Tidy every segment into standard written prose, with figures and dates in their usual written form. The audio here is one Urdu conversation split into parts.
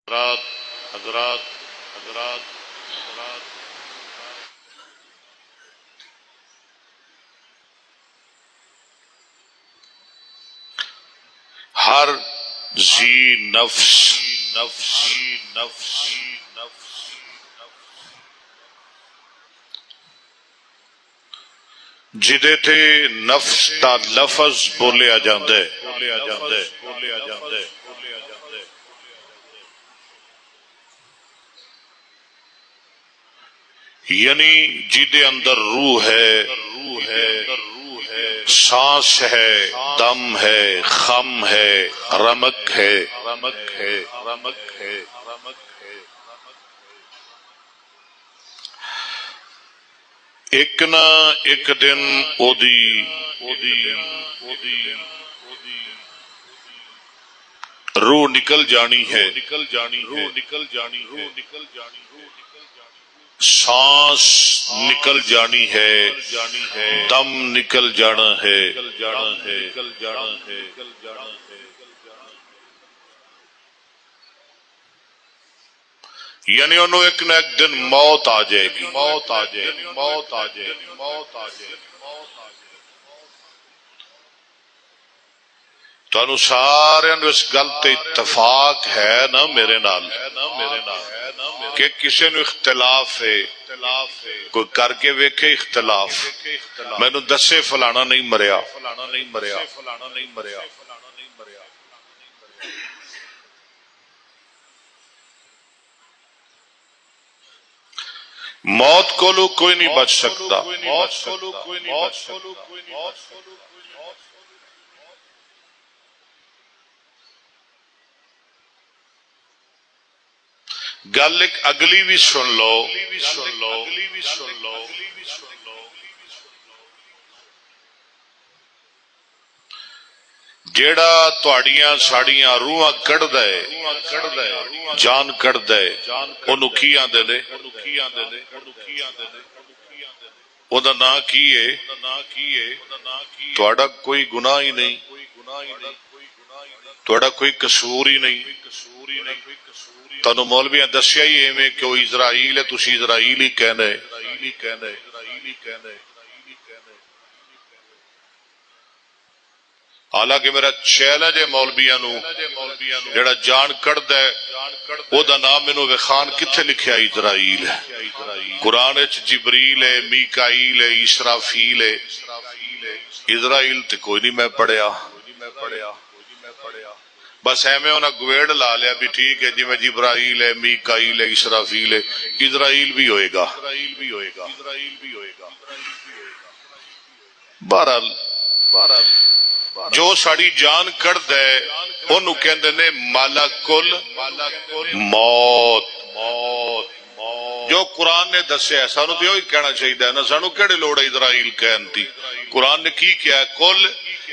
حضرات حضرات حضرات حضرات ہر ذی نفس جدے تے نفس دا لفظ بولیا جاندے یعنی جدے اندر روح ہے، سانس ہے، دم ہے، خم ہے، رمق ہے، ایک نہ ایک دن او دی روح نکل جانی ہے، سانس نکل جانی ہے، دم نکل جانا ہے، یعنی انہوں ایک نہ ایک دن موت آ جائے گی، تو سارے اس گل تے اتفاق ہے نا میرے نال کہ کسی نو اختلاف ہے، کوئی کر کے ویکھے اختلاف، مینوں دسے فلانا نہیں مریا، موت کولو کوئی نہیں بچ سکتا، گل ایک اگلی بھی سن لو، جیڑا تہاڈیاں ساڈیاں روحاں کڈ دے، جان کڈ دے، اونوں کی آندے نے؟ او دا نام کی ہے؟ تہاڈا کوئی گناہ ہی نہیں، تہاڈا کوئی قصور ہی نہیں، تانوں مولویاں دسیا ہی ایویں کہ وہ اسرائیل ہے، تسی اسرائیل ہی کہنے۔ حالانکہ میرا چیلنج ہے مولویاں نو، جڑا جان کڈدا ہے او دا نام مینوں وکھان کتھے لکھیا اسرائیل ہے؟ قرآن وچ جبریل ہے، میکائیل ہے، اسرافیل ہے، اسرائیل تے کوئی نہیں میں پڑھیا۔ بس ایویں انہاں گویڑ لا لیا بھی ٹھیک ہے جی میں جبرائیل ہے، میکائیل ہے، اسرافیل ہے، اسرائیل بھی ہوئے گا۔ بہرحال جو ساڑی جان کڑد ہے انہوں کہندے نے ملک الموت، جو قرآن نے دسیا ہے سانو تو یہی کہنا چاہیے نا، سانو کیڑے لوڑ ہے اسرائیل کہن دی؟ قرآن نے کی کیا ہے؟ قل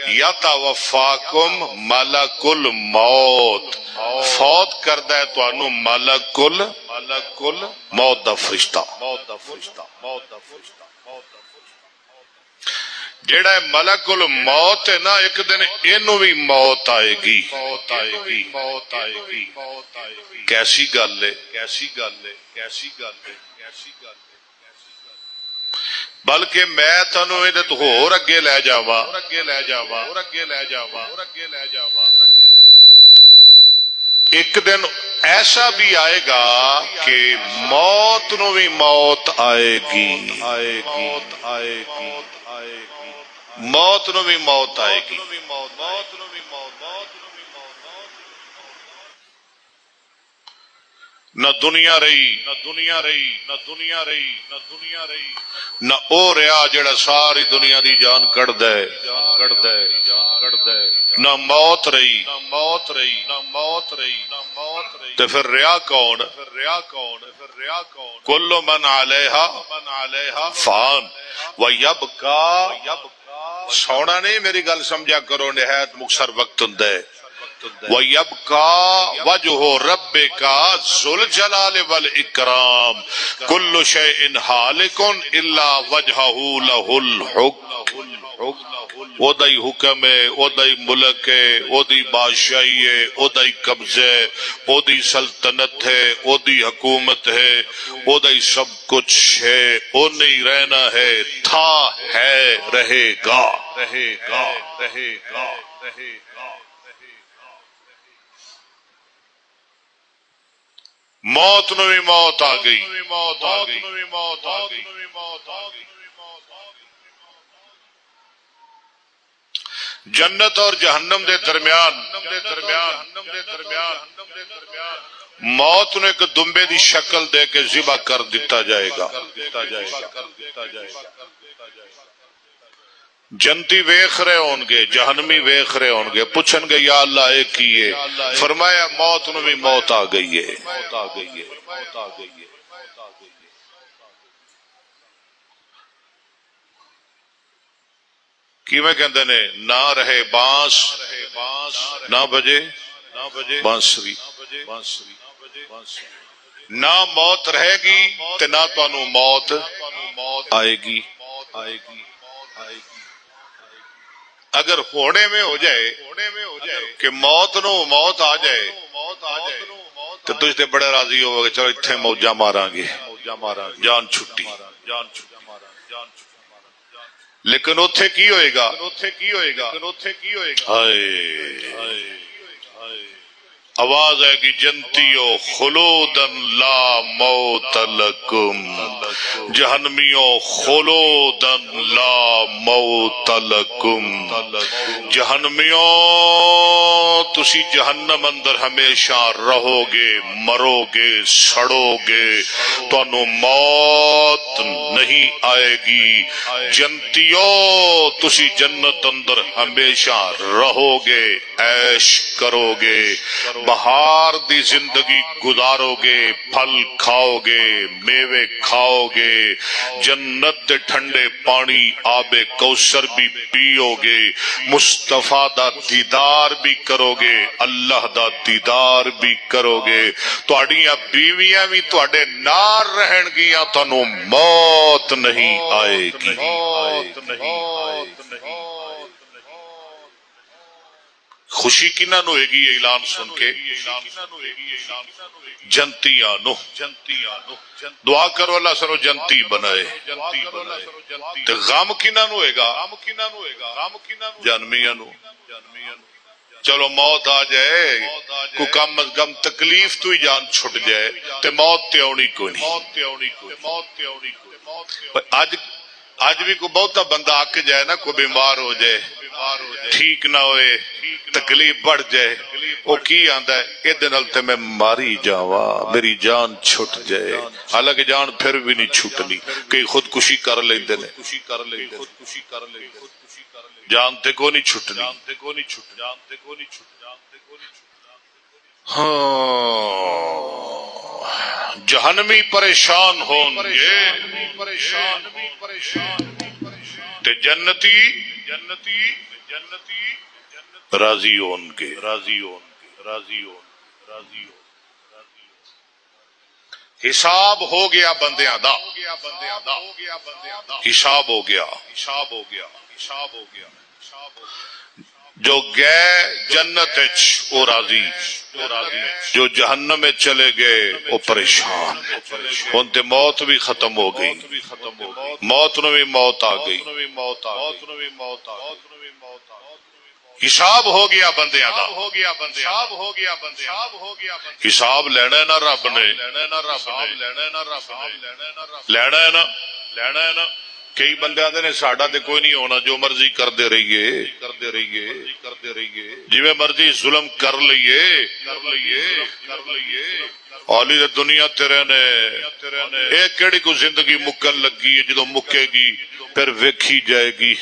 یتوفاکم ملک الموت، فوت کردہ ہے تو انو ملک الموت دا فرشتہ۔ جیڑا ہے ملک الموت ہے نا، ایک دن اینو بھی موت آئے گی۔ کیسی گل ہے، بلکہ میں تانوں اے تو ہور اگے لے جاواں، ایک دن ایسا بھی آئے گا کہ موت نو بھی موت آئے گی، موت نو بھی موت آئے گی۔ نہ دنیا رہی، نہ او رہا جڑا ساری دنیا دی جان کڑ دے، نہ موت رہی، تو پھر رہا کون؟ کل من علیہا فان ویبقا، سونا نہیں، میری گل سمجھا کرو، نہایت مختصر وقت ہوندا ہے۔ وَيَبْقَى وَجْهُ رَبِّكَ ذُو الْجَلَالِ وَالْإِكْرَامِ كُلُّ شَيْءٍ هَالِكٌ إِلَّا وَجْهَهُ لَهُ الْحُكْمُ او دا ہی حکم ہے، او دا ہی ملک ہے، او دی بادشاہی ہے، او دا ہی قبضہ ہے، او دی سلطنت ہے، او دی حکومت ہے، او دا ہی سب کچھ ہے، او نہیں رہنا ہے، تھا ہے، رہے گا، رہے گا، رہے گا، رہے گا۔ موت نو بھی موت آ گئی، موت آ گئی، موت آ گئی۔ جنت اور جہنم دے درمیان موت نے ایک دمبے دی شکل دے کے ذبح کر دیتا جائے گا۔ جنتی ویکھ رہے ہون گے، جہنمی ویکھ رہے ہون گے، پوچھن گے یا اللہ اے کیے؟ فرمایا موت نو بھی موت آ گئی ہے، موت آ گئی ہے، موت آ گئی ہے۔ کی میں کہندے نے نہ رہے بانس نہ بجے بانسری، نہ موت رہے گی تے نہ تانوں موت آئے گی۔ اگر ہونے میں ہو جائے کہ موت نو موت آ جائے تو تجھ تے بڑے راضی ہو گے، چلو اتھے موجہ ماراں گے، جان چھٹی۔ لیکن اتھے کی ہوئے گا؟ آواز ہے کہ جنتیو خلودن لا موت لکم، جہنمیوں خلودن لا موت لکم، جہنمیوں تسی جہنم اندر ہمیشہ رہو گے، مرو گے، سڑو گے، تانوں موت نہیں آئے گی۔ جنتیوں تسی جنت اندر ہمیشہ رہو گے، عیش کرو گے، بہار دی زندگی گزارو گے، پھل کھاؤ گے، میوے کھاؤ گے، جنت دے ٹھنڈے پانی آب کوثر بھی پیو گے، مصطفیٰ دا دیدار بھی کرو گے، اللہ دا دیدار بھی کرو گے، تہاڈیاں بیویاں بھی تہاڈے نال رہن گیاں، تانوں موت نہیں آئے گی، موت نہیں آئے گی۔ خوشی کنہاں نو ہوئے گی یہ اعلان سن کے؟ جنتیاں نو۔ دعا کرو اللہ سنو جنتی بنائے۔ تے غم کنہاں نو ہوئے گا؟ جہنمیاں نو۔ چلو موت آ جائے کو کم از کم تکلیف تو ہی جان چھٹ جائے تے موت تے آنی کوئی نہیں۔ آج بھی کوئی بہتا بندہ آکے جائے نا، کوئی بیمار ہو جائے، ٹھیک نہ ہوئے، تکلیف بڑھ جائے، وہ کی آندا ہے اے دنال تے میں ماری جاواں، میری جان چھٹ جائے، حالانکہ جان پھر بھی نہیں چھٹنی، کئی خودکشی کر لیندے نے، جان تے کو نہیں چھٹنی۔ ہاں جہنمی پریشان ہون گے تے جنتی راضی ہون گے، راضی ہون گے۔ حساب ہو گیا بندیاں دا، حساب ہو گیا۔ جو گئے جنت وہ راضی، جو جہنم میں چلے گئے وہ پریشان۔ ان تے موت بھی ختم ہو گئی، موت نو بھی موت آ گئی، حساب ہو گیا بندیاں دا۔ حساب لینا ہے نا رب نے، لینا ہے نا۔ کئی بندے آتے نے ساڈا تے کوئی نہیں ہونا، جو مرضی کردے رہیے، جی میں مرضی ظلم کر لئیے، اولی دے دنیا تیرے نے ایک کیڑی کو زندگی مکن لگی ہے، جدو مکے گی پھر ویکھی جائے گی۔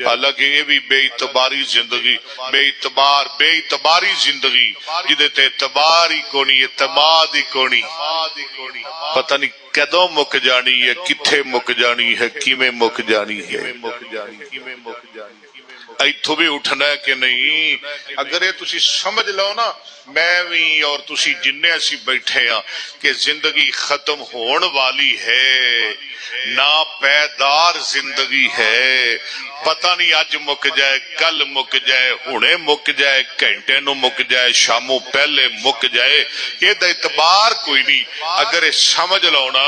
حالانکہ یہ بھی بے اعتباری زندگی، بے اعتباری زندگی جدے تے اعتبار ہی کونی، اعتماد ہی کونی، پتہ نہیں کدوں مک جانی ہے، کتھے مک جانی ہے، کیویں مک جانی ہے۔ ਇੱਥੋਂ ਵੀ ਉੱਠਣਾ ਹੈ ਕਿ ਨਹੀਂ। ਅਗਰ ਇਹ ਤੁਸੀਂ ਸਮਝ ਲਓ ਨਾ, ਮੈਂ ਵੀ ਔਰ ਤੁਸੀਂ ਜਿੰਨੇ ਅਸੀਂ ਬੈਠੇ ਆ, ਕਿ ਜ਼ਿੰਦਗੀ ਖਤਮ ਹੋਣ ਵਾਲੀ ਹੈ, ਨਾ ਪੈਦਾਰ ਜ਼ਿੰਦਗੀ ਹੈ। ਪਤਾ ਨਹੀਂ ਅੱਜ ਮੁੱਕ ਜਾਏ, ਕੱਲ ਮੁੱਕ ਜਾਏ, ਹੁਣੇ ਮੁੱਕ ਜਾਏ, ਘੰਟੇ ਨੂੰ ਮੁੱਕ ਜਾਏ, ਸ਼ਾਮੋਂ ਪਹਿਲੇ ਮੁੱਕ ਜਾਏ, ਇਹਦਾ ਇਤਬਾਰ ਕੋਈ ਨਹੀਂ। ਅਗਰ ਇਹ ਸਮਝ ਲਓ ਨਾ,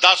10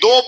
2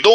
2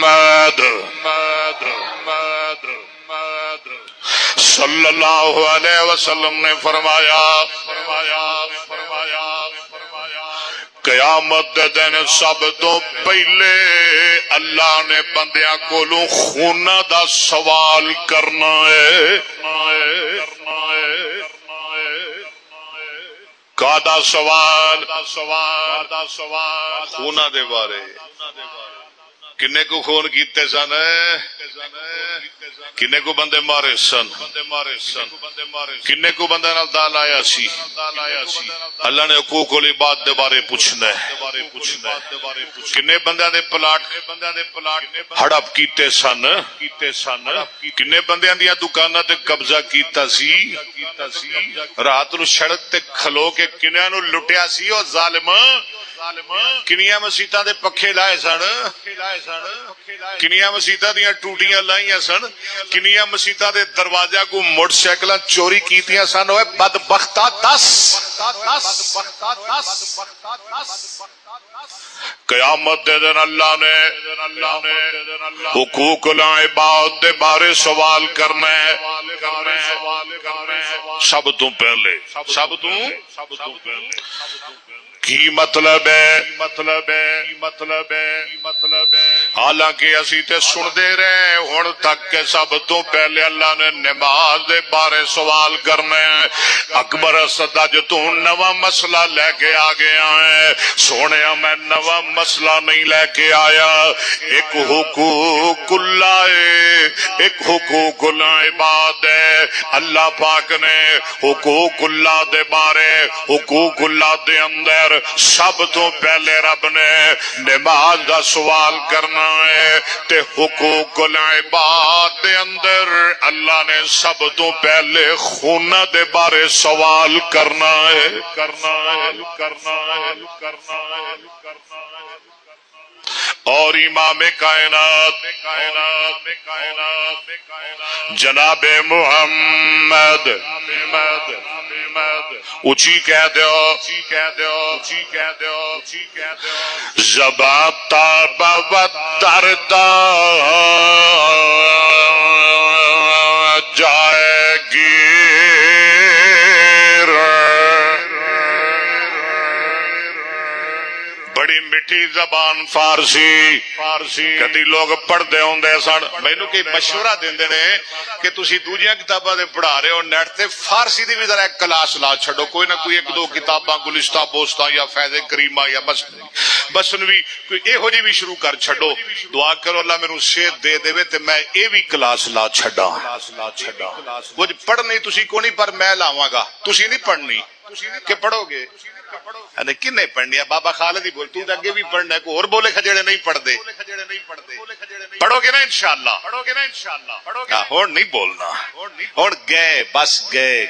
محمد صلی اللہ علیہ وسلم نے فرمایا قیامت دے دن سب تو پہلے اللہ نے بندیاں کولوں خونہ دا سوال کرنا ہے کادا سوال خونہ دے بارے کنے کو خون کیتے سن کنے کو بندے مارے سن کنے کو بندے نال دال آیا سی اللہ نے حقوق العباد دے بارے پوچھنا ہے کنے بندے دے پلاٹ ہڑپ کیتے سن کنے بندے دیاں دکاناں تے قبضہ کیتا سی رات نو سڑک تے کھلو کے کنیاں نو لٹیا سی او ظالم کنیاں مسیتاں دے پکھے لائے سن کنیاں مسیتاں دیاں ٹوٹیاں لائیاں سن کنیاں مسیتاں دے دروازہ کو موٹر سائیکلاں چوری کیتیاں سن اوے بدبختہ 10 قیامت دے دن اللہ نے حقوق العباد دے بارے سوال کرنا ہے سب تو پہلے کی مطلب ہے حالانکہ اسی تے سن دے رہے ہن تک کہ سب تو پہلے اللہ نے نماز دے بارے سوال کرنا ہے اکبر صدا جو تو نواں مسئلہ لے کے آ گیا ہے سونے میں نواں مسئلہ نہیں لے کے آیا ایک حقوق اللہ ہے ایک حقوق العباد ہے اللہ پاک نے حقوق اللہ دے بارے حقوق اللہ دے اندر سب تو پہلے رب نے نماز دا سوال کرنا ہے تے حقوق العباد دے اندر اللہ نے سب تو پہلے خونہ دے بارے سوال کرنا ہے اور امام کائنات جناب محمد اونچی کہہ دیو زبان تاب و دردا جائے گی بڑی میٹھی زبان فارسی کدی لوگ پڑھتے ہوں سن مینوں کہ مشورہ دیندے نے کہ تسی دوجیاں کتاباں دے پڑھا رہے ہو نیٹ تے فارسی دی بھی ذرا ایک کلاس لا چھڈو کوئی نہ کوئی ایک دو کتاباں گلستہ بوستہ یا فیض کریمہ یا بسنوی کوئی اے ہو جی بھی شروع کر چھڈو دعا کرو اللہ میرے صحت دے دے تے میں اے بھی کلاس لا چھڈا کچھ پڑھنی تسی کو نہیں پر میں لاواں گا تسی نہیں پڑھنی کہ پڑھو گے کن نہیں پڑھنی ہے بابا خالد ہی بول تو اگے بھی پڑھنا ہے کوئی اور بولے کھجڑے نہیں پڑھ دے پڑھو گے نا انشاءاللہ ہون نہیں بولنا ہون گئے بس گئے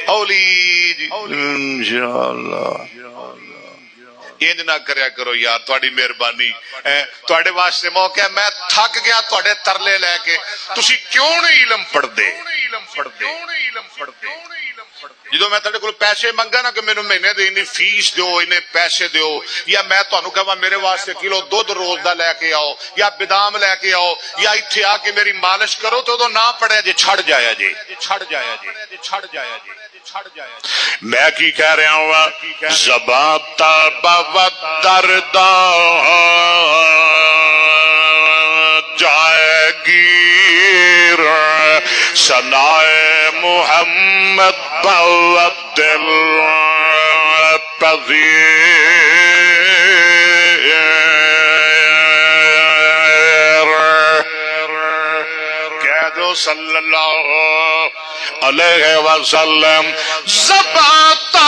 اولی جی انشاءاللہ انج نہ کریا کرو یار تہاڈی مہربانی تہاڈے واسطے موقع ہے میں تھک گیا تہاڈے ترلے لے کے تسی کیوں نہیں علم پڑھ دے جدو میں تہاڈے کول پیسے منگا نا کہ مینوں مہینے دی انی فیس دیو انی پیسے دیو یا میں تانوں کہاں میرے واسطے کلو دودھ روز دا لے کے آؤ یا بادام لے کے آؤ یا ایتھے آ کے میری مالش کرو تو اودوں نہ پڑھیا جے چھڑ جایا جے میں کی کہہ رہا ہوں زبان تاب و دردا جائے گیر ثنائے محمد بود دل پذیر کہہ دو صلی اللہ علیہ وسلم زبان تاب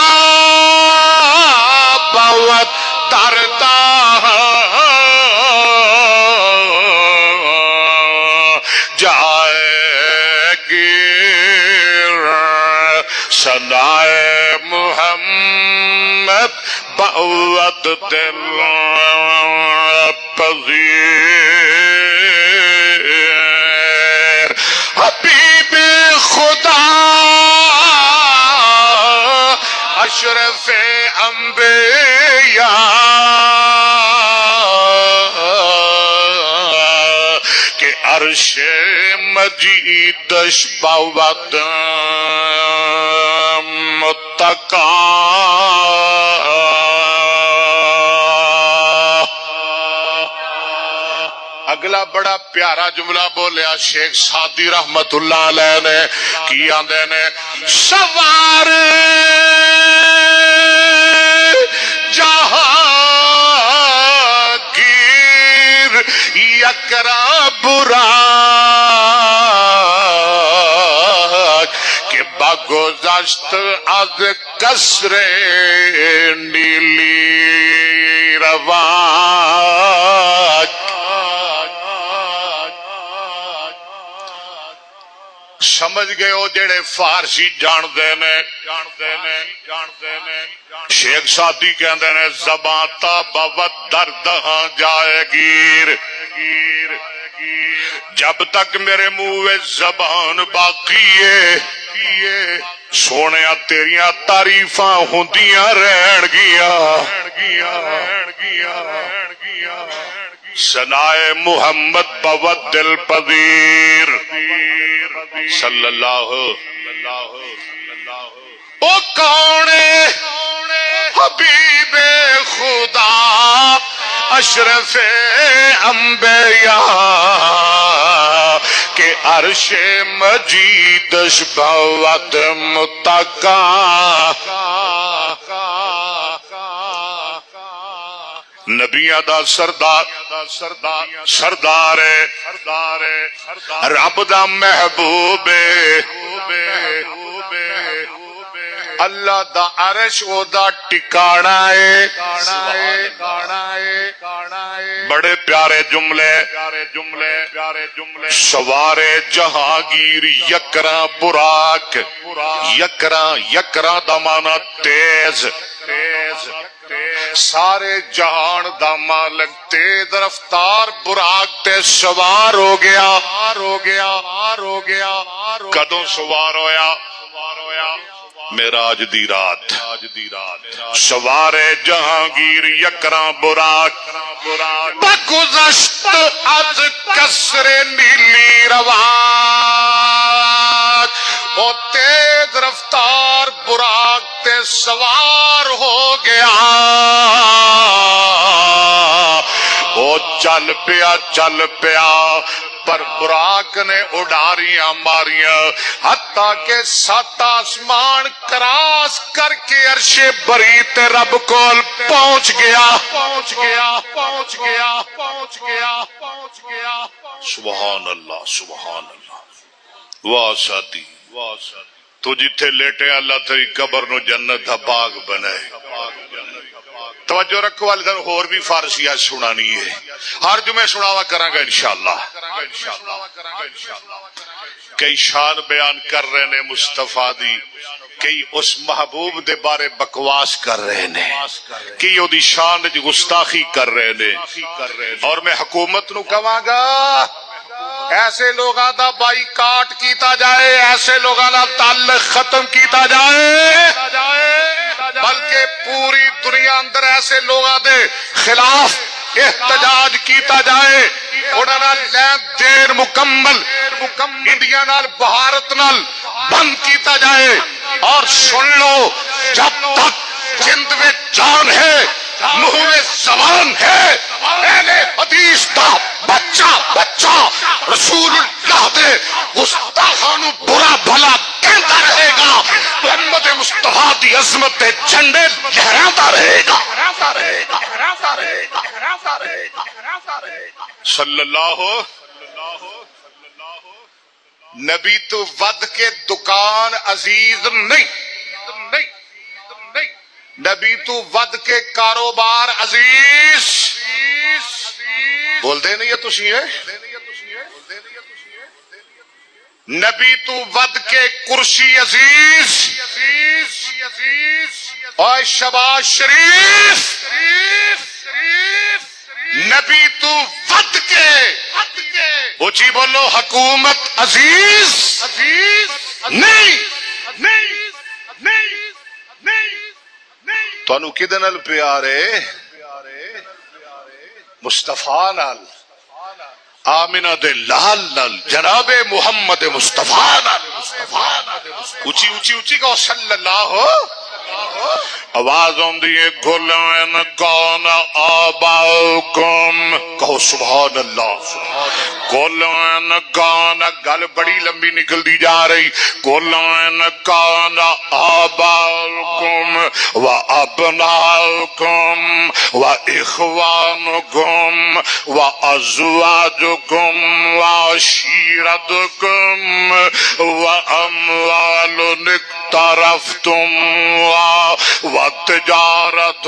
و دردا جائے گیر ثنائے محمد بود دل پذیر حبیب خدا اشرف انبیاء عرش مجیدش بود متکا اگلا بڑا پیارا جملہ بولیا شیخ سعدی رحمت اللہ علیہ نے کی آندے نے سوار جہانگیر یکرا براق کہ بگذشت از قصر نیلی رواق سمجھ گئے ہو جڑے فارسی جان دینے شیخ سعدی کہندے نے زبان تا بوت دردہاں جائے گیر جب تک میرے منہ زبان باقی ہے سونیا تیریاں تعریفاں ہوندیاں رہن گیا ثنائے محمد بوت دل پذیر صلی اللہ او کون حبیب خدا اشرف انبیاء کہ عرش مجیدش بوت متکا نبیاں دا سردار رب دا محبوب اللہ دا عرش او دا ٹکانا ہے بڑے پیارے جملے سوار جہانگیر یکراں براق یکراں دا معنی تیز سارے جہان دا مالک تیز رفتار براق تے سوار ہو گیا کدوں سوار ہویا معراج دی رات سوار جہانگیر یکراں براق بگذشت از قصر نیلی رواق وہ تیز رفتار براق تے سوار ہو گیا وہ چل پیا پر براق نے اڈاریاں ماریاں حتیٰ کہ 7 آسمان کراس کر کے عرش بری تے رب کول پہنچ گیا سبحان اللہ واہ ساتھی تو جتھے لیٹے اللہ تیری قبر نو جنت دا باغ بنائے توجہ رکھو والے دن اور بھی فارسی آج سنانی ہے ہر جمعہ سناوا کراں گا انشاءاللہ کئی شان بیان کر رہے نے مصطفیٰ دی کئی اس محبوب دے بارے بکواس کر رہے نے کئی او دی شان دی گستاخی کر رہے نے اور میں حکومت نو کہاں گا ایسے لوگاں دا بائی کاٹ کیتا جائے ایسے لوگاں دا تعلق ختم کیتا جائے بلکہ پوری دنیا اندر ایسے لوگاں دے خلاف احتجاج کیتا جائے انہاں نال لین دین مکمل انڈیا نال بھارت نال بند کیتا جائے اور سن لو جب تک جند میں جان ہے منہ میں زبان ہے اہل حدیث دا بچہ رسول اللہ دے گستاخانو برا بھلا کہتا رہے گا محمد مصطفیٰ دی عظمت دے جھنڈے لہراتا رہے گا صلی اللہ نبی تو ود کے دکان عزیز نہیں نبی تو ود کے کاروبار عزیز بول دے نہیں ہے تسی ہے نبی تو ود کے کرسی عزیز اور شباز شریف نبی تو ود کے اونچی بولو حکومت عزیز نہیں تانوں کدے نال پیار ہے مصطفیٰ نال آمنہ دے لال نال جناب محمد مصطفیٰ نال اچھی اچھی اچھی کہو صلی اللہ آواز ہوندی ہے گلن کون آباؤکم کہو سبحان اللہ گلن کون گل بڑی لمبی نکل دی جا رہی گلن کون آباؤکم و ابناؤکم و اخوانکم و ازواجکم و عشیرتکم و اموال اقترفتم وتجارت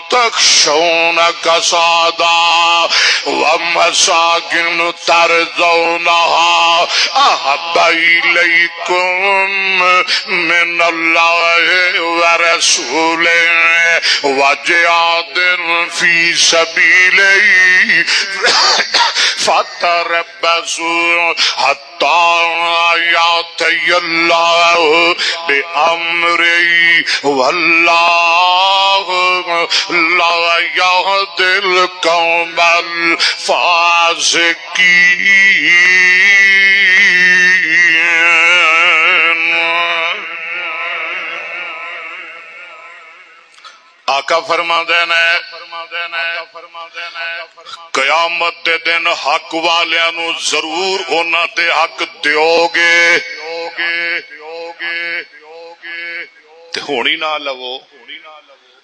تخشون کسادا ومساکن ترضونها احب الیکم من اللہ ورسولہ وجہاد فی سبیلہ فتربصوا حتی یاتی اللہ بأمرہ واللہ لا یہدی القوم الفاسقین۔ آقا فرما دینا قیامت دے دن حق والیاں نو ضرور انہاں دے حق دیو گے تے ہونی نہ لو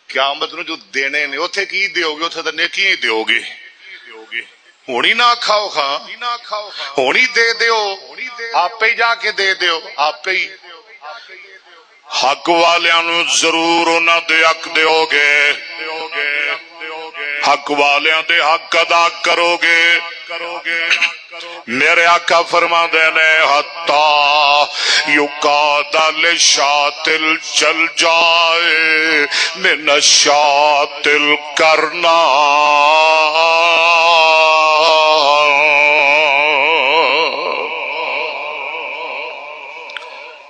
قیامت نو جو دینے نے اوتھے کی دیو گے اوتھے تے نیکی ہی دیو گے ہونی نہ کھاؤ خاں ہونی دے دیو آپ ہی جا کے دے دیو آپ ہی حق والیاں نو ضرور انہاں دے حق دیو گے حق والیاں دے حق ادا کرو گے میرے آقا فرما دینے حتی یقاد لشاتل چل جائے من الشاتل کرنا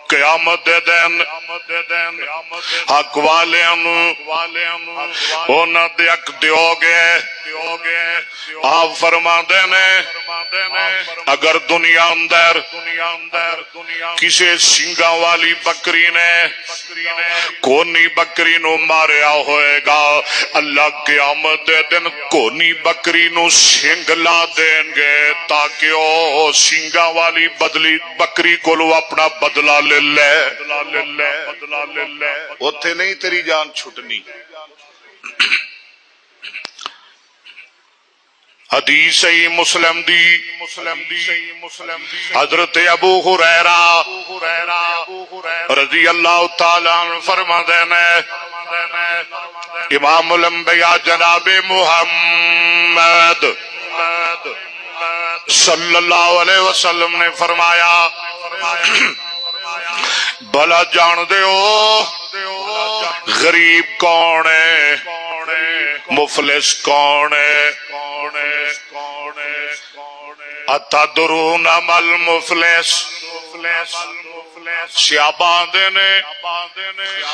قیامت دے دن حق والیاں نو انہاں دے حق دیو گے آپ فرما دینے اگر دنیا اندر کسی سنگا والی بکری نے کونی بکری نو ماریا ہوئے گا اللہ قیامت دے دن کونی بکری نو سنگ لا دیں گے تاکہ او سنگا والی بدلی بکری کو لو اپنا بدلہ لے لے اتھے نہیں تیری جان چھٹنی حدیث صحیح مسلم دی حضرت ابو ہریرہ رضی اللہ تعالیٰ عنہ فرما دینے امام الانبیاء جناب محمد صلی اللہ علیہ وسلم نے فرمایا بھلا جان دے ہو غریب کون ہے مفلس کون ہے اتدرون مل مفلس سیابان دینے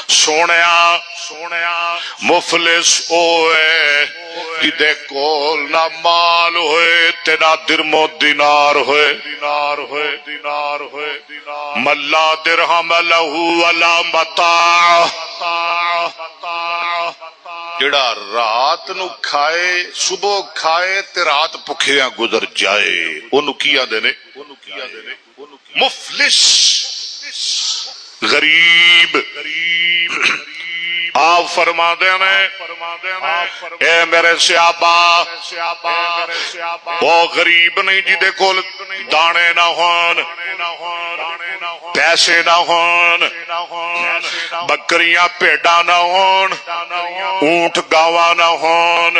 سونیا مفلس ہوئے جدے کول نہ مال ہوئے تینا درم و دینار ہوئے ملا درہم لہو ولا متاع جڑا رات نو کھائے صبح کھائے تے رات پکھیاں گزر جائے انہوں کیا دینے مفلس غریب آپ فرما دینے اے میرے صحابہ وہ غریب نہیں جدے کول دانے نہ ہون پیسے نہ ہون بکریاں پیڑا نہ ہون اونٹ گاواں نہ ہون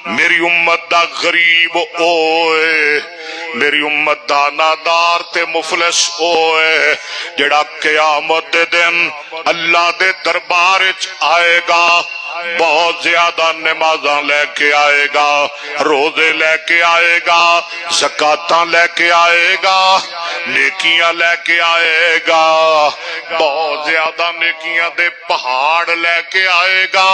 میری امت دا غریب اوئے میری امت دا نادار تے مفلس اوئے جڑا قیامت دے دن اللہ دے دربار وچ آئے گا بہت زیادہ نمازاں لے کے آئے گا، روزے لے کے آئے گا، زکاتاں لے کے آئے گا، نیکیاں لے کے آئے گا، بہت زیادہ نیکیاں دے پہاڑ لے کے آئے گا۔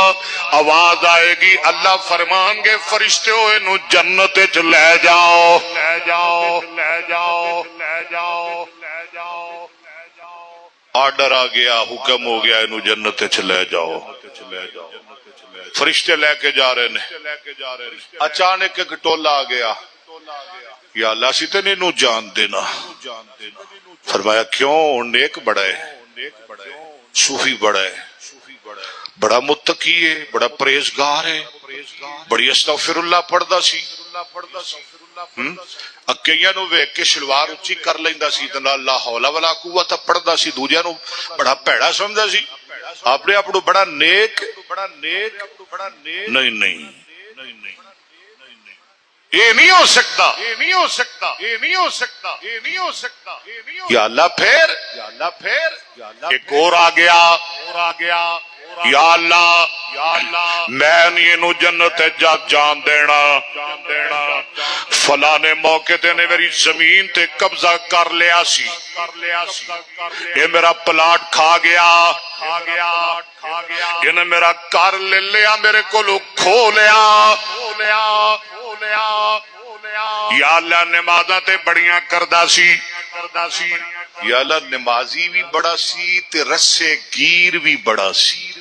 آواز آئے گی، اللہ فرمان گے فرشتوں اینو جنت وچ لے جاؤ، لے جاؤ، لے جاؤ، لے جاؤ، لے جاؤ۔ آرڈر آ گیا، حکم ہو گیا، اینو جنت وچ لے جاؤ۔ فرشتے لے کے جا رہے نے، اچانک ایک ٹولا آ گیا، یا اللہ سی تے اینو جان دینا۔ فرمایا کیوں؟ نیک بڑا ہے، صوفی بڑا ہے، بڑا متقی ہے، بڑا پرہیزگار ہے، بڑی استغفر اللہ پڑھدا سی، اکیاں نو ویکھ کے شلوار اچھی کر لیندا سی تے نال لا حول ولا قوت پڑھدا سی، دوجیاں نو بڑا بھیڑا سمجھدا سی، اپنے آپ کو بڑا نیک۔ نہیں نہیں، یہ نہیں ہو سکتا، یہ نہیں ہو سکتا، یہ نہیں ہو سکتا، یہ نہیں ہو سکتا۔ یا اللہ پھر، یا اللہ پھر ایک اور آ گیا، اور آ گیا، یا اللہ، یا اللہ میں نہیں اینو جنت جان دینا، جان دینا۔ فلاں نے موقع تے نے میری زمین تے قبضہ کر لیا سی، یہ میرا پلاٹ کھا گیا، کھا گیا، کھا گیا، یہ میرا گھر لے لیا، میرے کولوں کھو لیا، کھو لیا، کھو لیا۔ یا اللہ نمازاں تے بڑیاں کردا سی، کردا سی، یا اللہ نمازی بھی بڑا سی تے رسے گیر بھی بڑا سی،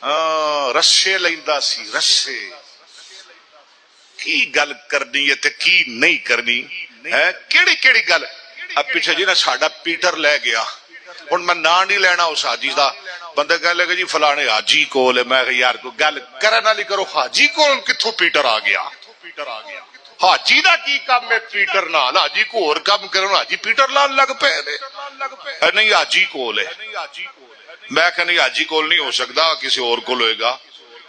ہاں رسے لیندا سی، رسے۔ کی گل کرنی ہے تے کی نہیں کرنی ہے، کیڑی کیڑی گل؟ اب پیچھے جی نا ساڈا پیٹر لے گیا، ہن میں نام نہیں لینا اس حاجی دا، بندے کہہ لے گا جی فلانے حاجی کول ہے، میں کہ یار کوئی گل کرن والی کرو، حاجی کول کتھوں پیٹر آ گیا؟ حاجی دا کی کام ہے پیٹر نال؟ حاجی کو اور کام کرن، حاجی پیٹر لال لگ پے نے، نہیں حاجی کول ہے۔ میں کہ نہیں حاجی کول نہیں ہو سکتا، کسی اور کول ہوئے گا۔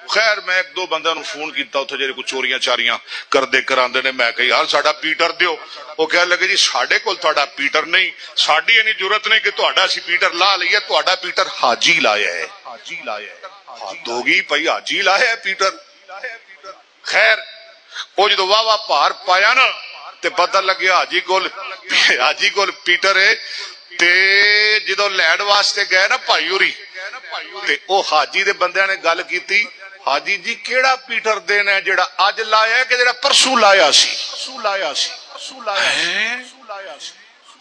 خیر میں ایک دو بندہ نو فون کیتا اتھے جڑے کوئی چوریاں چاریاں کردے کراندے نے، میں کہ یار ساڈا پیٹر دیو، وہ کہہ لگے جی ساڈے کول تہاڈا پیٹر نہیں، ساڈی اینی ضرورت نہیں کہ تہاڈا اسی پیٹر لا لئیے، تہاڈا پیٹر حاجی لایا ہے، حاجی لایا ہے، حد ہوگی بھائی، حاجی لایا ہے پیٹر۔ خیر وہ جدو واہ واہ پار پایا نا تے پتہ لگیا حاجی کول پیٹر ہے، تے جدو لین واسطے گئے نا بھائی ہوری تے او حاجی دے بندیاں نے گل کیتی، حاجی جی کیڑا پیٹر دینا ہے، جڑا اج لایا ہے کہ جڑا پرسوں لایا سی؟ پرسوں لایا سی، پرسوں لایا سی۔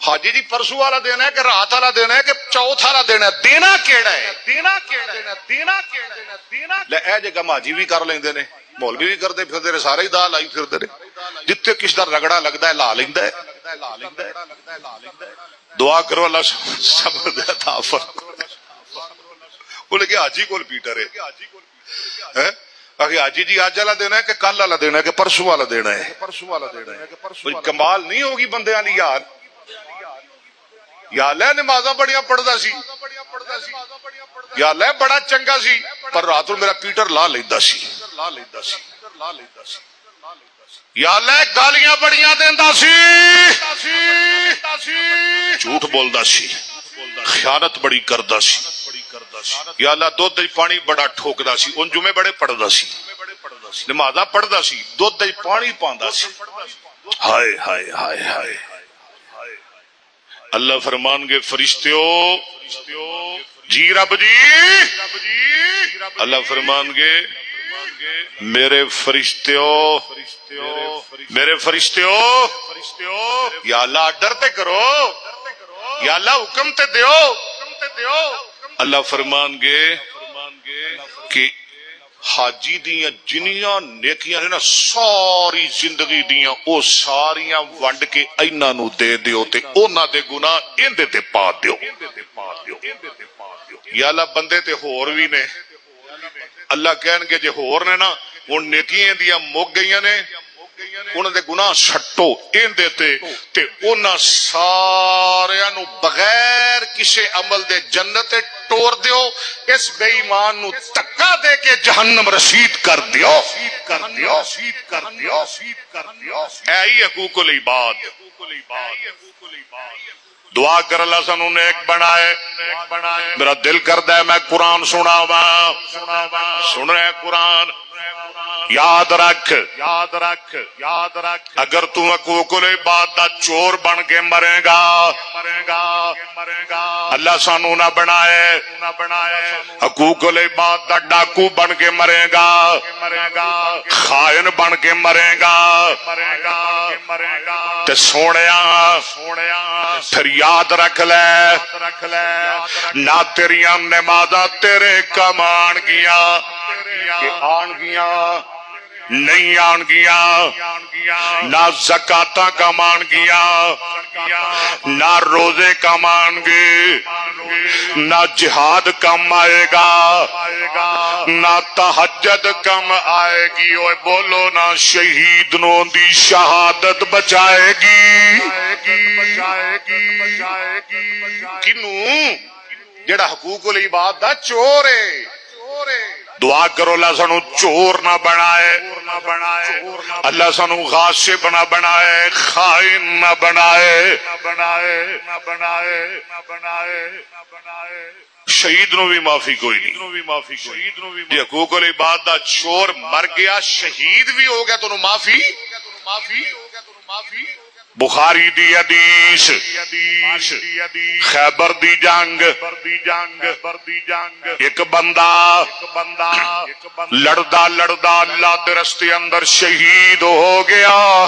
حاجی جی پرسوں والا دینا ہے کہ رات والا دینا ہے کہ چوتھ والا دینا ہے؟ دینا کیڑا ہے؟ دینا کیڑا ہے؟ دینا کیڑا ہے؟ دینا لے اے جے کم حاجی بھی کر لیندے نے، مولوی بھی کرتے پھردے نے، سارے ہی دا لائی پھردے نے، جتنے کس دا رگڑا لگدا ہے لا لیندا ہے۔ دعا کرو اللہ صبر دے عطا فرمائے۔ بولے کہ حاجی کول پیٹر ہے، حاجی جی آج والا دینا ہے کہ کل والا دینا ہے کہ پرسوں والا دینا ہے؟ پرسوں والا دینا ہے۔ کمال نہیں ہوگی بندے والی یار؟ یا اللہ نمازاں بڑیاں پڑھدا سی، یا اللہ بڑا چنگا سی، پر رات نوں میرا پیٹر لا لیندا سی، لا لیندا سی، لا لیندا سی۔ یا اللہ گالیاں بڑیاں دیندا سی، جھوٹ بولدا سی، خیانت بڑی کردا سی، یا اللہ دودھ دی پانی بڑا ٹھوکدا سی، ان جمعے بڑے پڑھدا سی، نمازاں پڑھدا سی، دودھ دی پانی پاندا سی۔ ہائے ہائے ہائے ہائے، اللہ فرمان گے فرشتیوں جی رب جی، اللہ فرمان گے میرے فرشتیوں، میرے فرشتیوں، یا اللہ ڈرتے کرو، یا اللہ حکم تے دیو۔ اللہ فرمان گے کہ حاجی دیاں جنیاں نیکیاں نے نا ساری زندگی دیاں او ساریاں ونڈ کے ایناں نو دے دیو تے انہاں دے گناہ ایندے تے پا دیو۔ یا اللہ بندے تے ہور بھی نے، اللہ کہن گے جے ہور نے نا ہن نیکیاں دیاں مک گئیاں نے، انہاں دے گناہ چھٹو ایندے تے انہاں ساریاں نو بغیر کسے عمل دے جنت ٹور دیو، اس بے ایمان نو تکا دے کے جہنم رسید کر دیو، اے ہی حقوق العباد۔ دعا کر اللہ سانو نیک بنائے. میرا دل کردا ہے میں قرآن سناواں. سن رہے ہیں قرآن. یاد رکھ اگر تو حقوق العباد دا چور بن کے مرے گا اللہ سانو نہ بنائے. حقوق العباد دا ڈاکو بن کے مرے گا, خائن بن کے مرے گا تے سونیا پھر یاد رکھ لے نہ تیریاں نمازاں تیرے کم آن گیا کہ آن گیا نہیں آن گیا, نہ زکاتاں کم آن گیا, نہ روزے کم آن گے, نہ جہاد کم آئے گا, نہ تہجد کم آئے گی. اوے بولو نا شہید نو دی شہادت بچائے گی. کنوں جڑا حقوق العباد دا چور ہے. دعا کرو اللہ سانو چور نہ بنائے, اللہ سانو غاصب نہ بنائے, خائن نہ بنائے. شہید نو بھی معافی کوئی نہیں. جی حقوق العباد دا چور مر گیا شہید بھی ہو گیا تو معافی. بخاری دی حدیث خیبر دی جنگ ایک بندہ لڑدا اللہ دے رستے اندر شہید ہو گیا.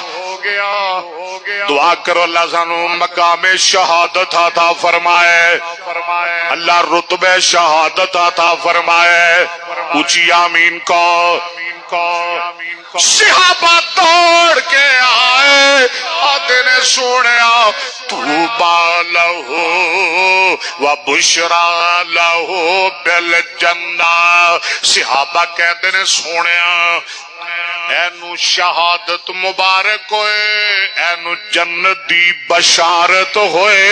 دعا کرو اللہ سانو مقام شہادت عطا فرمائے, اللہ رتبہ شہادت عطا فرمائے. اونچی آمین کو. صحابہ دوڑ کے آئے آدھے نے سونیا طوبی لہو و بشرا لہو بالجنہ. صحابہ کہتے نے سونیا اینو شہادت مبارک ہوئے, اینو جنت دی بشارت ہوئے.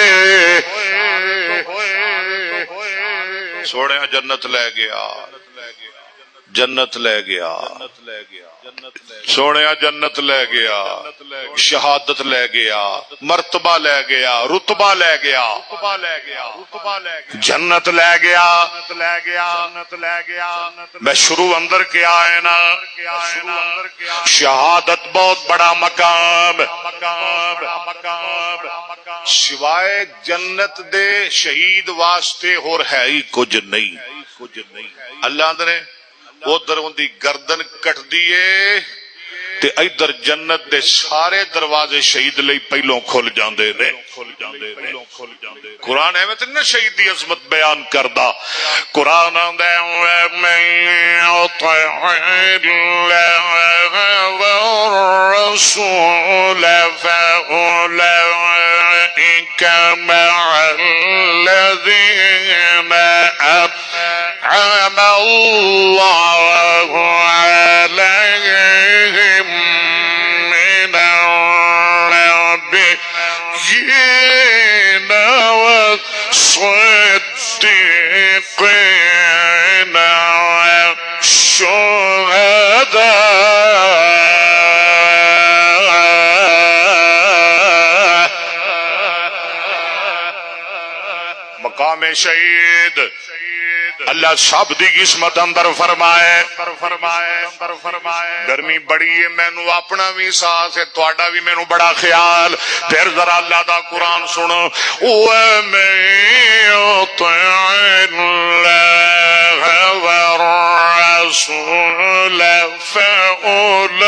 سونیا جنت لے گیا, جنت لے گیا, سونیا جنت لے گیا, شہادت لے گیا, مرتبہ لے گیا, رتبہ لے گیا, جنت لے گیا. میں شروع اندر کیا ہے نا, شہادت بہت بڑا مقام. سوائے جنت دے شہید واسطے اور ہے ہی کچھ نہیں. اللہ نے ادھر ان دی گردن کٹ دیے تے ادھر جنت دے سارے دروازے شہید لئی پہلوں کھل جاندے نے. قرآن ہے میں شہید دی عظمت بیان کردہ. قرآن آندے میں اطع اللہ والرسول فأولئک مع الذین أنعم اللہ علیہم من النبیین والصدیقین والشہداء. مقام شہید اللہ سب دی قسمت اندر فرمائے. گرمی بڑی ہے مینو اپنا بھی ساس ہے, تہاڈا بھی مینو بڑا خیال. پھر ذرا اللہ دا قرآن سنو. وَمَن يُطِعِ اللَّهَ وَالرَّسُولَ فَأُولَئِكَ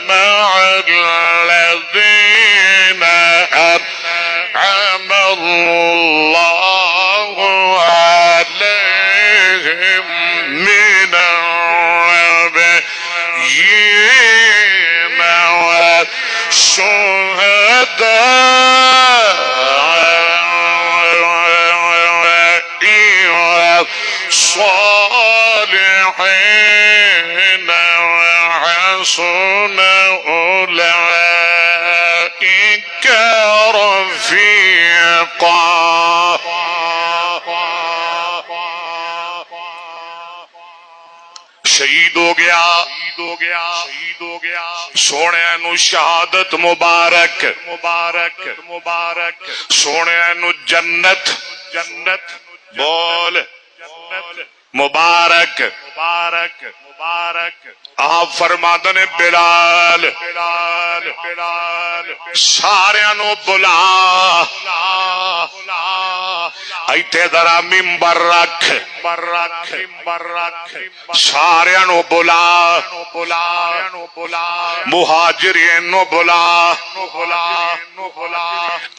مَعَ الَّذِينَ أَنْعَمَ اللَّهُ عَلَيْهِمْ مِنَ النَّبِيِّينَ والشهداء والصالحين وحسن أولئك رفيقا. شہید ہو گیا ہو گیا سونے نو شہادت مبارک سونے نو جنت بول مبارک آپ فرماتے نے بلال سارے نو بلا ایتھے ذرا ممبر رکھ سارے نو بلا مہاجرین نو بلا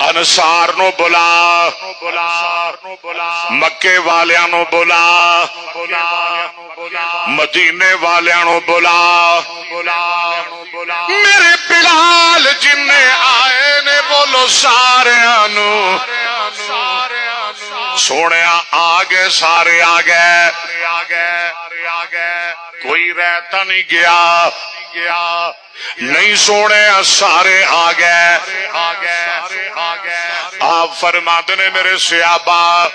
انصار نو بلا مکے والیاں نو بلا مدینے والیاں نو بلا میرے بلال جن آئے نے بولو سارے نو سونے آگے سارے آگے کوئی رہتا نہیں گیا نہیں سونے سارے آگے آپ فرماتے نے میرے صحابہ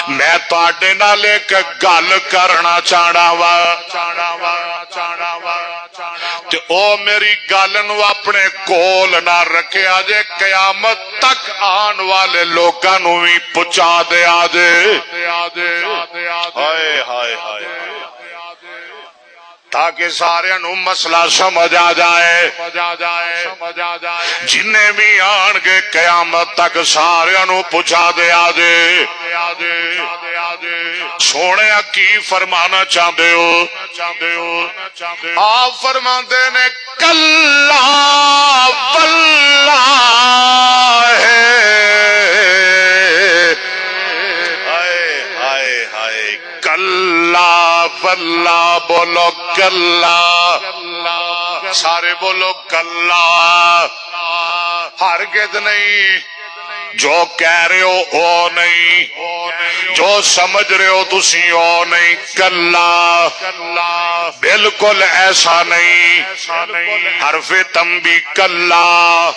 میں تواڈے نال ایک گل کرنا چاہنا وا تے او میری گل نو اپنے کول نہ رکھیا جے قیامت تک آن والے لوکاں نو وی پہنچا دیا جے ہائے ہائے ہائے تاکہ سارے نو مسئلہ سمجھ آ جائے جنہیں بھی آن گے قیامت تک سارے نو پہنچا دیا دے سونے کی فرمانا چاہتے ہو آپ فرماتے نے کلا واللہ کلا واللہ بولو کلا سارے بولو کلا ہرگز نہیں جو کہہ رہے ہو او نہیں جو سمجھ رہے ہو تسی او نہیں کلا بالکل ایسا نہیں حرف تنبیہ کلا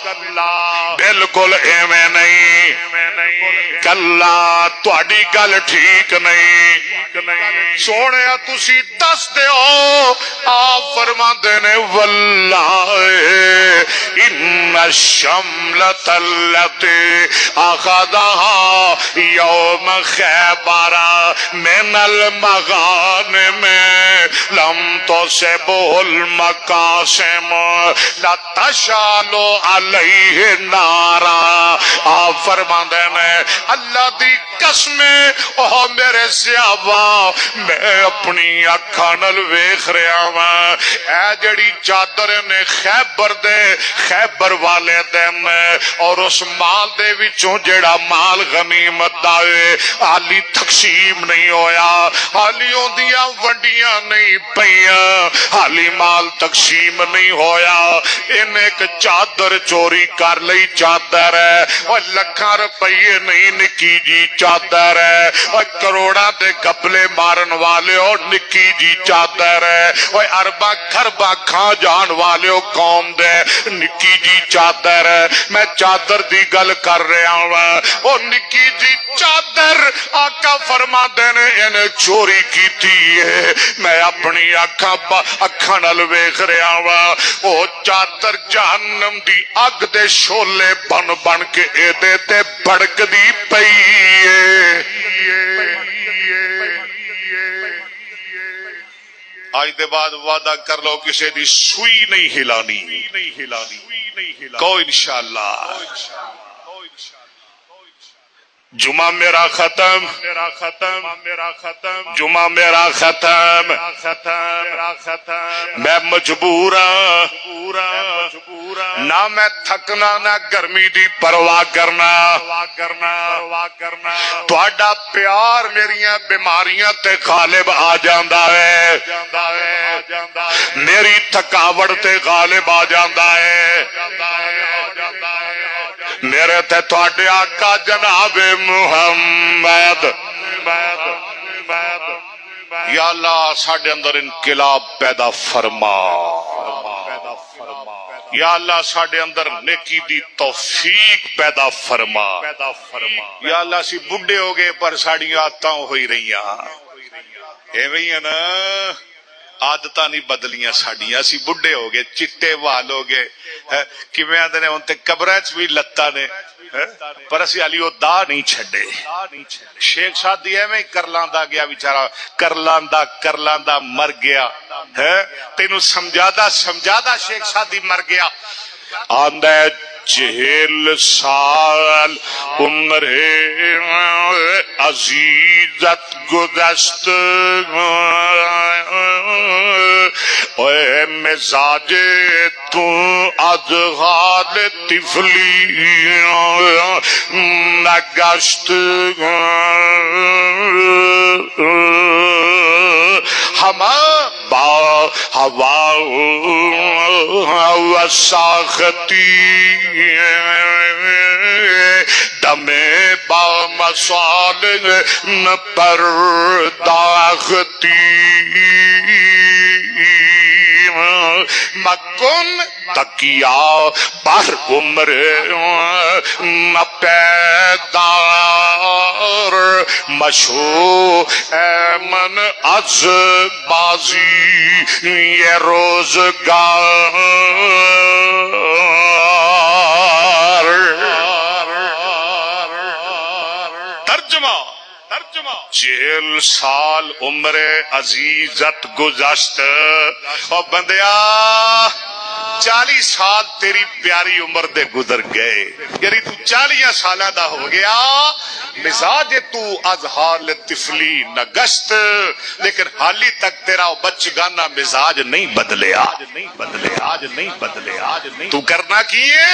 بالکل ایویں نہیں کلا تہاڈی گل ٹھیک نہیں سونے تسی دس دیو آپ فرماندے نے واللہ ان الشملۃ التی اخذها یوم خیبر من المغانم لم تصبه المقاسم لتشعل علیہ نارا آپ فرماندے نے اللہ دی قسم او میرے سیاوا میں اپنی اکھاں نال ویکھ رہا ہاں اے جڑی چادر نے خیبر والے دن اور اس مال دے وچوں جڑا مال غنیمت دا ہے حالی تقسیم نہیں ہویا حالی اوندیاں ونڈیاں نہیں پیاں حالی مال تقسیم نہیں ہویا ان ایک چادر چوری کر لئی چادر ہے اور لکھاں روپیے نہیں نکی جی چادر ہے اور کروڑاں دے گپلے مارن والے اور نکی جی چادر ہے اور ارباں خرباں کھا جان والے قوم دے نکی جی چادر ہے میں چادر دی گل کر رہا ہوں او نکی جی چادر آقا فرما دینے انہیں چوری کی تھی ہے میں اپنی اکھاں نال ویکھ رہا ہوں او چادر جہنم دی اگ دے شولے بن بن کے اے دے تے بڑک دی پئی ہے آج دے بعد وعدہ کر لو کسی دی سوئی نہیں ہلانی کو انشاءاللہ جمعہ میرا ختم جمعہ میرا ختم میں مجبورا نہ میں تھکنا نہ گرمی دی پرواہ کرنا تہاڈا پیار میریاں بیماریاں تے غالب آ جاندا ہے میری تھکاوٹ تے غالب آ جاندا ہے میرے تے تہاڈے آقا جناب محمد یا اللہ ساڈے اندر انقلاب پیدا فرما یا اللہ ساڈے اندر نیکی دی توفیق پیدا فرما یا اللہ سی بڈھے ہو گئے پر ساڑی عادتاں ہوئی رہیاں ایویں نا ਆਦਤਾਂ ਨਹੀਂ ਬਦਲੀਆਂ ਸਾਡੀਆਂ, ਅਸੀਂ ਬੁੱਢੇ ਹੋ ਗਏ, ਚਿੱਟੇ ਵਾਲ ਹੋ ਗਏ, ਕਿਵੇਂ ਆਂਦੇ ਨੇ ਹੁਣ ਤੇ ਕਬਰਾਂ 'ਚ ਵੀ ਲੱਤਾਂ ਨੇ, ਪਰ ਅਸੀਂ ਹਾਲੀ ਉਹ ਦਾ ਨਹੀਂ ਛੱਡੇ। ਸ਼ੇਖ ਸਾਦੀ ਐਵੇਂ ਹੀ ਕਰ ਲਾਂਦਾ ਗਿਆ ਵਿਚਾਰਾ, ਕਰ ਲਾਂਦਾ ਮਰ ਗਿਆ ਹੈ। ਤੈਨੂੰ ਸਮਝਾਦਾ ਸ਼ੇਖ ਸਾਦੀ ਮਰ ਗਿਆ। آندہ 40 سال عمر عزیزت گزشت اے مزاج تو از حال طفلی نگشت ہما با ہوا و ساختی دم با مسال پرداختی مکن تکیا پر عمر پیدار مشو من از بازی یہ روزگار۔ ترجمہ 40 سال عمر عزیزت گزشت، اور بندیا 40 سال تیری پیاری عمر دے گزر گئے، یعنی تو 40 سالہ دا ہو گیا، مزاج تو از حال طفلی نگشت، لیکن حالی تک تیرا بچگانا مزاج نہیں بدلیا، تو کرنا کیے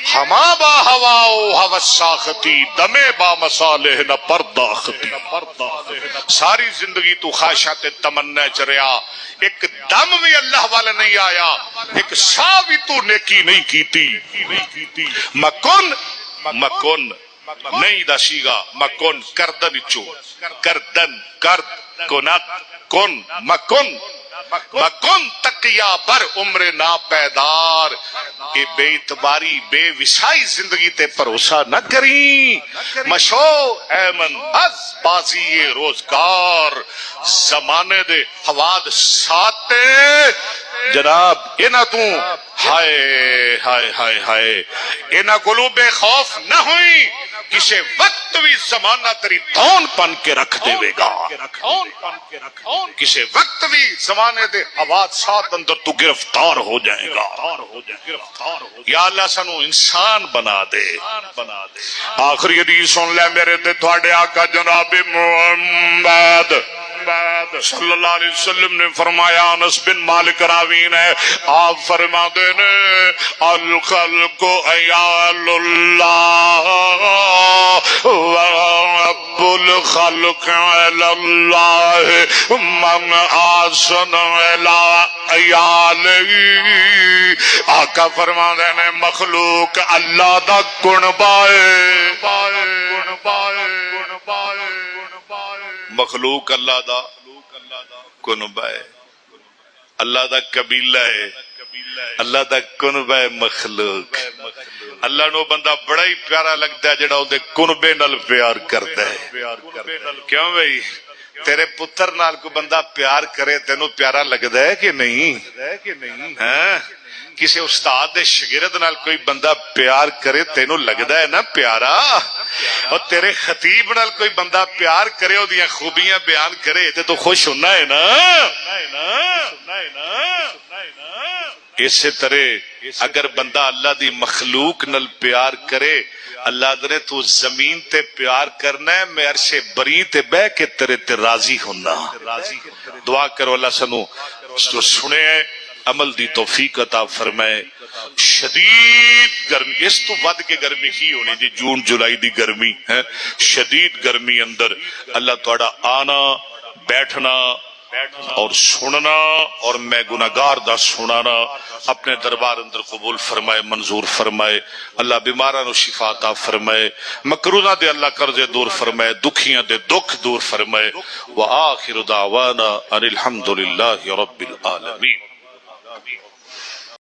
ہما با ہواؤ ہوا ساختی دمے با مصالح نہ پرداختی۔ ساری زندگی تو خواہشات تمنا چریا، ایک دم بھی اللہ والا نہیں آیا، ایک سا بھی تو نیکی نہیں کیتی۔ مکن نہیں داشی گا، مکن کردن چو، کردن کرد کنت کن مکن تقیا بر عمر ناپیدار۔ اے بے اعتباری بے وسائی زندگی تے بھروسہ نہ کریں، مشو ایمن از بازی روزگار۔ زمانے دے حواد ساتے جناب انہاں تو ہائے ہائے ہائے ہائے انہاں کولوں بے خوف نہ ہوئی، کسے وقت بھی زمانہ تیری دھون پن کے رکھ دے گا، کسے وقت بھی زمانے دے حوادثات اندر تو گرفتار ہو جائے گا۔ یا اللہ سانو انسان بنا دے۔ آخری حدیث سن لے میرے تے تھوڑے آقا جناب محمد صلی اللہ علیہ وسلم نے فرمایا، انس بن مالک راوین ہے، آپ فرما دینے الخلق عیال اللہ ورب الخلق علی اللہ من آسن علی عیالی۔ آقا فرما دینے مخلوق اللہ دا کنبائے، مخلوق اللہ دا کنبہ ہے، اللہ دا قبیلہ ہے، اللہ دا کنبہ ہے مخلوق۔ اللہ نو بندہ بڑا ہی پیارا لگتا ہے جڑا اودے کنبے نال پیار کرتا ہے۔ کیوں بھئی تیرے پتر نال کو بندہ پیار کرے تینوں پیارا لگتا ہے کہ نہیں؟ ہاں کسی استاد دے شاگرد نال کوئی بندہ پیار کرے تینوں لگدا ہے نا پیارا، اور تیرے خطیب نال کوئی بندہ پیار کرے او دیاں خوبیاں بیان کرے تے تو خوش ہونا ہے نا۔ اسی طرح اگر بندہ اللہ دی مخلوق نال پیار کرے، اللہ دے تو زمین تے پیار کرنا ہے، میں عرش بری تے بہ کے تیرے تے راضی ہونا۔ دعا کرو اللہ سنو سنے عمل دی توفیق عطا فرمائے۔ شدید گرمی، اس تو ود کے گرمی کی ہونی جی، جون جولائی دی گرمی ہے، شدید گرمی اندر اللہ تھوڑا آنا بیٹھنا اور سننا اور میں گناہگار دا سنانا اپنے دربار اندر قبول فرمائے، منظور فرمائے۔ اللہ بیماراں نو شفا عطا فرمائے، مکروہاں دے اللہ قرضے دور فرمائے، دکھیاں دے دکھ دور فرمائے۔ وآخر دعوانا ان الحمدللہ رب العالمین۔